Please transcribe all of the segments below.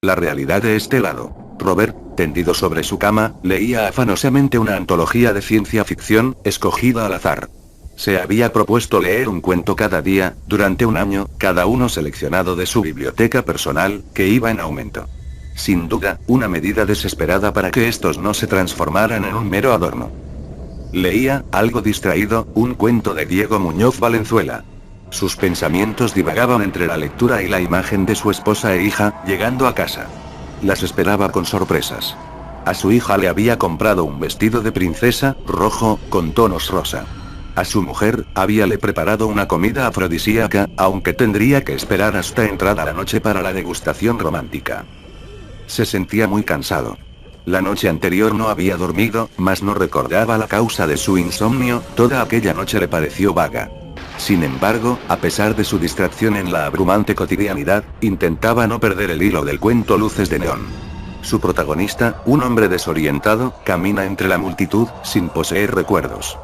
La realidad de este lado. Robert, tendido sobre su cama, leía afanosamente una antología de ciencia ficción, escogida al azar. Se había propuesto leer un cuento cada día, durante un año, cada uno seleccionado de su biblioteca personal, que iba en aumento. Sin duda, una medida desesperada para que estos no se transformaran en un mero adorno. Leía, algo distraído, un cuento de Diego Muñoz Valenzuela. Sus pensamientos divagaban entre la lectura y la imagen de su esposa e hija, llegando a casa. Las esperaba con sorpresas. A su hija le había comprado un vestido de princesa, rojo, con tonos rosa. A su mujer, habíale preparado una comida afrodisíaca, aunque tendría que esperar hasta entrada la noche para la degustación romántica. Se sentía muy cansado. La noche anterior no había dormido, mas no recordaba la causa de su insomnio, toda aquella noche le pareció vaga. Sin embargo, a pesar de su distracción en la abrumante cotidianidad, intentaba no perder el hilo del cuento Luces de Neón. Su protagonista, un hombre desorientado, camina entre la multitud, sin poseer recuerdos.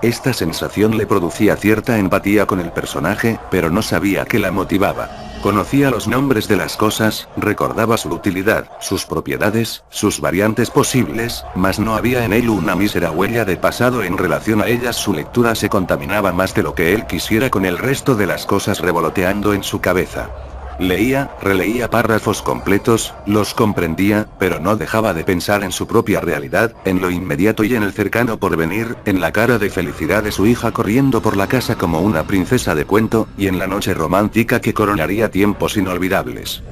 Esta sensación le producía cierta empatía con el personaje, pero no sabía qué la motivaba. Conocía los nombres de las cosas, recordaba su utilidad, sus propiedades, sus variantes posibles, mas no había en él una mísera huella de pasado en relación a ellas. Su lectura se contaminaba más de lo que él quisiera con el resto de las cosas revoloteando en su cabeza. Leía, releía párrafos completos, los comprendía, pero no dejaba de pensar en su propia realidad, en lo inmediato y en el cercano porvenir, en la cara de felicidad de su hija corriendo por la casa como una princesa de cuento, y en la noche romántica que coronaría tiempos inolvidables.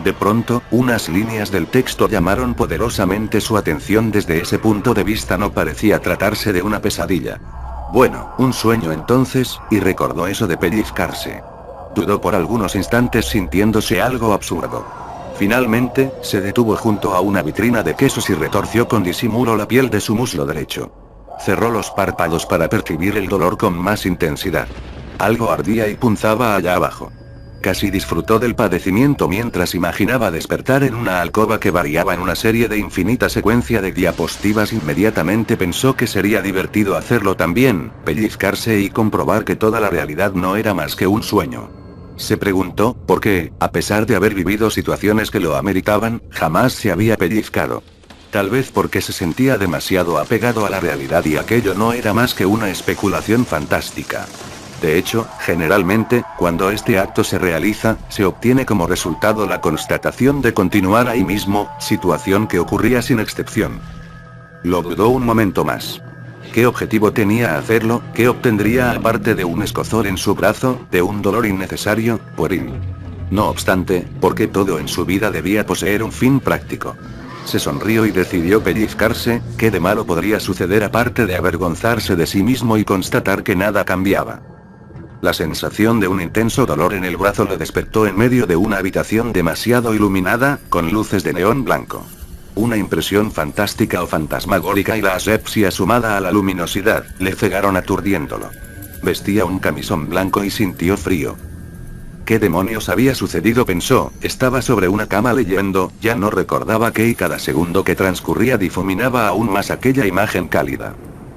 De pronto, unas líneas del texto llamaron poderosamente su atención. Desde ese punto de vista no parecía tratarse de una pesadilla. Bueno, un sueño entonces, y recordó eso de pellizcarse. Dudó por algunos instantes sintiéndose algo absurdo. Finalmente, se detuvo junto a una vitrina de quesos y retorció con disimulo la piel de su muslo derecho. Cerró los párpados para percibir el dolor con más intensidad. Algo ardía y punzaba allá abajo. Casi disfrutó del padecimiento mientras imaginaba despertar en una alcoba que variaba en una serie de infinita secuencia de diapositivas. Inmediatamente pensó que sería divertido hacerlo también, pellizcarse y comprobar que toda la realidad no era más que un sueño. Se preguntó, por qué, a pesar de haber vivido situaciones que lo ameritaban, jamás se había pellizcado. Tal vez porque se sentía demasiado apegado a la realidad y aquello no era más que una especulación fantástica. De hecho, generalmente, cuando este acto se realiza, se obtiene como resultado la constatación de continuar ahí mismo, situación que ocurría sin excepción. Lo dudó un momento más. ¿Qué objetivo tenía hacerlo? ¿Qué obtendría aparte de un escozor en su brazo, de un dolor innecesario, pueril? No obstante, porque todo en su vida debía poseer un fin práctico. Se sonrió y decidió pellizcarse. ¿Qué de malo podría suceder aparte de avergonzarse de sí mismo y constatar que nada cambiaba? La sensación de un intenso dolor en el brazo le despertó en medio de una habitación demasiado iluminada, con luces de neón blanco. Una impresión fantástica o fantasmagórica y la asepsia sumada a la luminosidad, le cegaron aturdiéndolo. Vestía un camisón blanco y sintió frío. ¿Qué demonios había sucedido? Pensó. Estaba sobre una cama leyendo, ya no recordaba qué y cada segundo que transcurría difuminaba aún más aquella imagen cálida.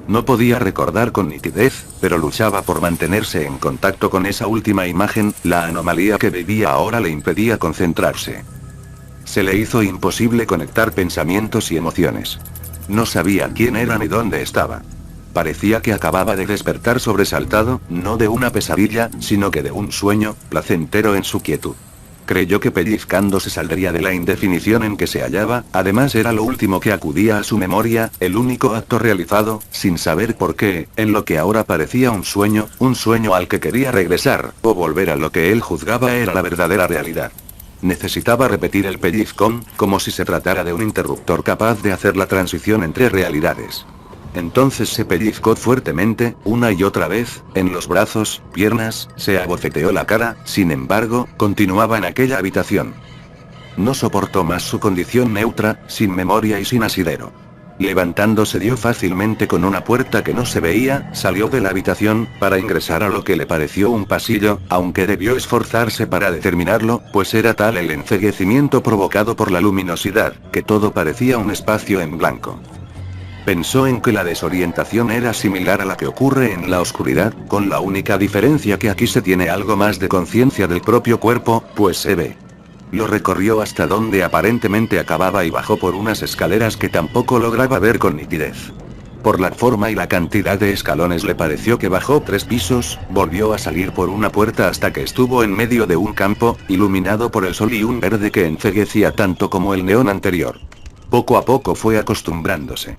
No podía recordar con nitidez, pero luchaba por mantenerse en contacto con esa última imagen. La anomalía que vivía ahora le impedía concentrarse. Se le hizo imposible conectar pensamientos y emociones. No sabía quién era ni dónde estaba. Parecía que acababa de despertar sobresaltado, no de una pesadilla, sino que de un sueño, placentero en su quietud. Creyó que pellizcándose saldría de la indefinición en que se hallaba. Además era lo último que acudía a su memoria, el único acto realizado, sin saber por qué, en lo que ahora parecía un sueño al que quería regresar, o volver a lo que él juzgaba era la verdadera realidad. Necesitaba repetir el pellizcón, como si se tratara de un interruptor capaz de hacer la transición entre realidades. Entonces se pellizcó fuertemente, una y otra vez, en los brazos, piernas, se abofeteó la cara. Sin embargo, continuaba en aquella habitación. No soportó más su condición neutra, sin memoria y sin asidero. Levantándose dio fácilmente con una puerta que no se veía, salió de la habitación, para ingresar a lo que le pareció un pasillo, aunque debió esforzarse para determinarlo, pues era tal el enceguecimiento provocado por la luminosidad, que todo parecía un espacio en blanco. Pensó en que la desorientación era similar a la que ocurre en la oscuridad, con la única diferencia que aquí se tiene algo más de conciencia del propio cuerpo, pues se ve. Lo recorrió hasta donde aparentemente acababa y bajó por unas escaleras que tampoco lograba ver con nitidez. Por la forma y la cantidad de escalones le pareció que bajó 3 pisos, volvió a salir por una puerta hasta que estuvo en medio de un campo, iluminado por el sol y un verde que enceguecía tanto como el neón anterior. Poco a poco fue acostumbrándose.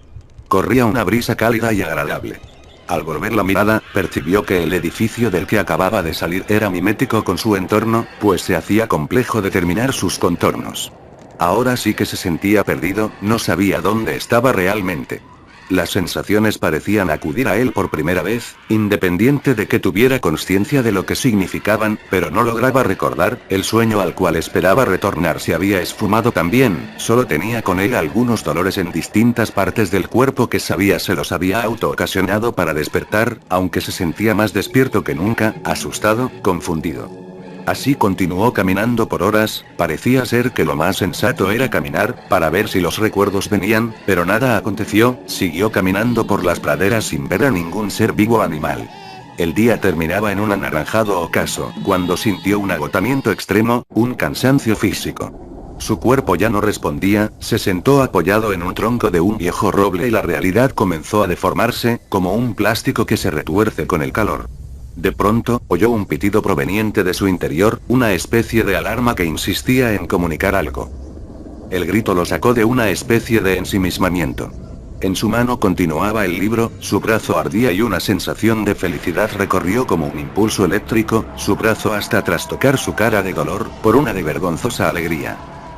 Corría una brisa cálida y agradable. Al volver la mirada, percibió que el edificio del que acababa de salir era mimético con su entorno, pues se hacía complejo determinar sus contornos. Ahora sí que se sentía perdido, no sabía dónde estaba realmente. Las sensaciones parecían acudir a él por primera vez, independiente de que tuviera conciencia de lo que significaban, pero no lograba recordar. El sueño al cual esperaba retornar se había esfumado también, solo tenía con él algunos dolores en distintas partes del cuerpo que sabía se los había auto-ocasionado para despertar, aunque se sentía más despierto que nunca, asustado, confundido. Así continuó caminando por horas, parecía ser que lo más sensato era caminar, para ver si los recuerdos venían, pero nada aconteció, siguió caminando por las praderas sin ver a ningún ser vivo o animal. El día terminaba en un anaranjado ocaso, cuando sintió un agotamiento extremo, un cansancio físico. Su cuerpo ya no respondía, se sentó apoyado en un tronco de un viejo roble y la realidad comenzó a deformarse, como un plástico que se retuerce con el calor. De pronto, oyó un pitido proveniente de su interior, una especie de alarma que insistía en comunicar algo. El grito lo sacó de una especie de ensimismamiento. En su mano continuaba el libro, su brazo ardía y una sensación de felicidad recorrió como un impulso eléctrico, su brazo hasta trastocar su cara de dolor, por una de vergonzosa alegría.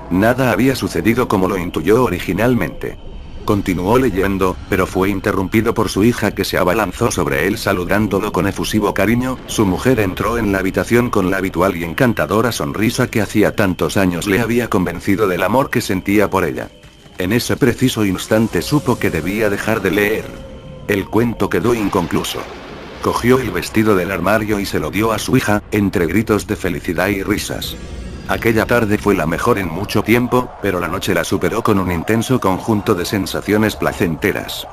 Nada había sucedido como lo intuyó originalmente. Continuó leyendo, pero fue interrumpido por su hija que se abalanzó sobre él saludándolo con efusivo cariño. Su mujer entró en la habitación con la habitual y encantadora sonrisa que hacía tantos años le había convencido del amor que sentía por ella. En ese preciso instante supo que debía dejar de leer. El cuento quedó inconcluso. Cogió el vestido del armario y se lo dio a su hija, entre gritos de felicidad y risas. Aquella tarde fue la mejor en mucho tiempo, pero la noche la superó con un intenso conjunto de sensaciones placenteras.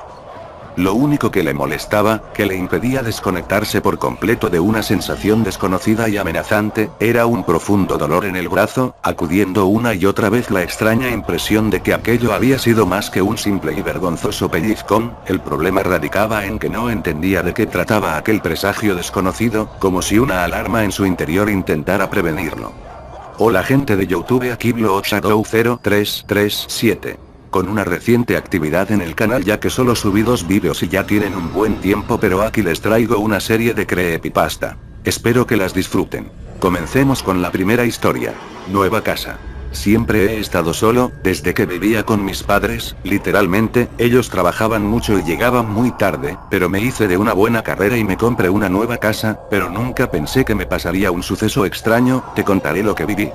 Lo único que le molestaba, que le impedía desconectarse por completo de una sensación desconocida y amenazante, era un profundo dolor en el brazo, acudiendo una y otra vez la extraña impresión de que aquello había sido más que un simple y vergonzoso pellizcón. El problema radicaba en que no entendía de qué trataba aquel presagio desconocido, como si una alarma en su interior intentara prevenirlo. Hola gente de YouTube, aquí Blood Shadow 0337. Con una reciente actividad en el canal ya que solo subí 2 vídeos y ya tienen un buen tiempo, pero aquí les traigo una serie de creepypasta. Espero que las disfruten. Comencemos con la primera historia. Nueva casa. Siempre he estado solo, desde que vivía con mis padres, literalmente, ellos trabajaban mucho y llegaban muy tarde, pero me hice de una buena carrera y me compré una nueva casa, pero nunca pensé que me pasaría un suceso extraño. Te contaré lo que viví.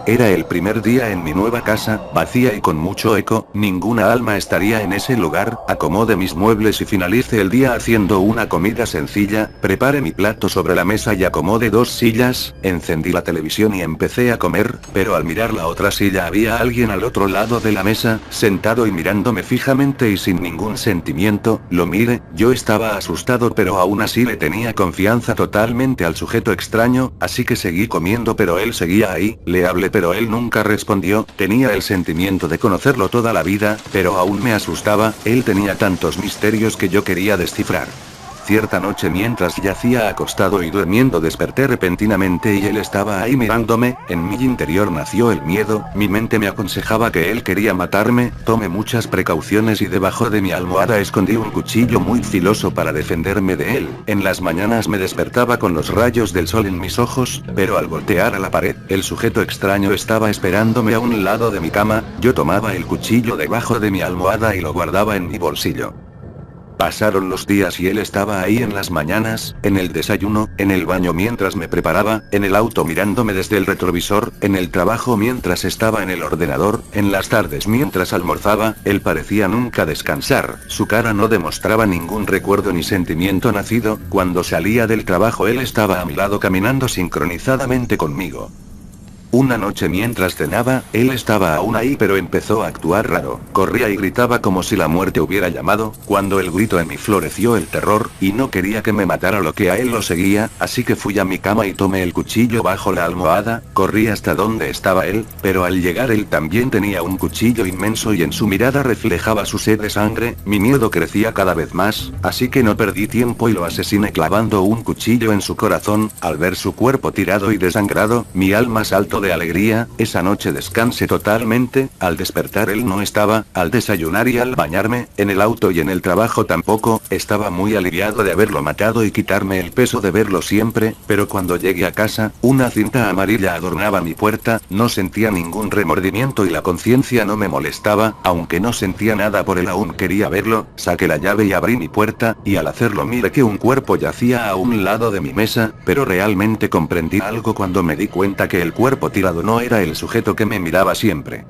Era el primer día en mi nueva casa, vacía y con mucho eco, ninguna alma estaría en ese lugar. Acomodé mis muebles y finalicé el día haciendo una comida sencilla, preparé mi plato sobre la mesa y acomodé 2 sillas, encendí la televisión y empecé a comer, pero al mirar la otra silla había alguien al otro lado de la mesa, sentado y mirándome fijamente y sin ningún sentimiento. Lo miré, yo estaba asustado pero aún así le tenía confianza totalmente al sujeto extraño, así que seguí comiendo pero él seguía ahí. Le hablé pero él nunca respondió. Tenía el sentimiento de conocerlo toda la vida, pero aún me asustaba. Él tenía tantos misterios que yo quería descifrar. Cierta noche mientras yacía acostado y durmiendo desperté repentinamente y él estaba ahí mirándome. En mi interior nació el miedo, mi mente me aconsejaba que él quería matarme. Tomé muchas precauciones y debajo de mi almohada escondí un cuchillo muy filoso para defenderme de él. En las mañanas me despertaba con los rayos del sol en mis ojos, pero al voltear a la pared, el sujeto extraño estaba esperándome a un lado de mi cama. Yo tomaba el cuchillo debajo de mi almohada y lo guardaba en mi bolsillo. Pasaron los días y él estaba ahí en las mañanas, en el desayuno, en el baño mientras me preparaba, en el auto mirándome desde el retrovisor, en el trabajo mientras estaba en el ordenador, en las tardes mientras almorzaba. Él parecía nunca descansar, su cara no demostraba ningún recuerdo ni sentimiento nacido. Cuando salía del trabajo él estaba a mi lado caminando sincronizadamente conmigo. Una noche mientras cenaba, él estaba aún ahí pero empezó a actuar raro. Corría y gritaba como si la muerte hubiera llamado. Cuando el grito en mí floreció el terror, y no quería que me matara lo que a él lo seguía, así que fui a mi cama y tomé el cuchillo bajo la almohada, corrí hasta donde estaba él, pero al llegar él también tenía un cuchillo inmenso y en su mirada reflejaba su sed de sangre. Mi miedo crecía cada vez más, así que no perdí tiempo y lo asesiné clavando un cuchillo en su corazón. Al ver su cuerpo tirado y desangrado, mi alma saltó de alegría. Esa noche descansé totalmente. Al despertar él no estaba, al desayunar y al bañarme, en el auto y en el trabajo tampoco. Estaba muy aliviado de haberlo matado y quitarme el peso de verlo siempre, pero cuando llegué a casa, una cinta amarilla adornaba mi puerta. No sentía ningún remordimiento y la conciencia no me molestaba, aunque no sentía nada por él, aún quería verlo. Saqué la llave y abrí mi puerta, y al hacerlo miré que un cuerpo yacía a un lado de mi mesa, pero realmente comprendí algo cuando me di cuenta que el cuerpo tirado no era el sujeto que me miraba siempre.